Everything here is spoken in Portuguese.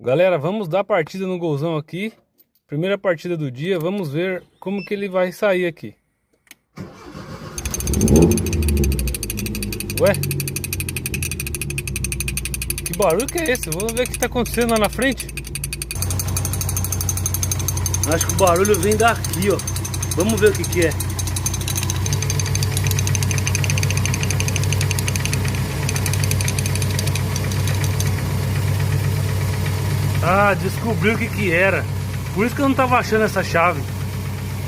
Galera, vamos dar partida no golzão aqui. Primeira partida do dia, vamos ver como que ele vai sair aqui. Ué? Que barulho que é esse? Vamos ver o que está acontecendo lá na frente. Acho que o barulho vem daqui, ó. Vamos ver o que que é. Ah, descobriu o que que era. Por isso que eu não tava achando essa chave.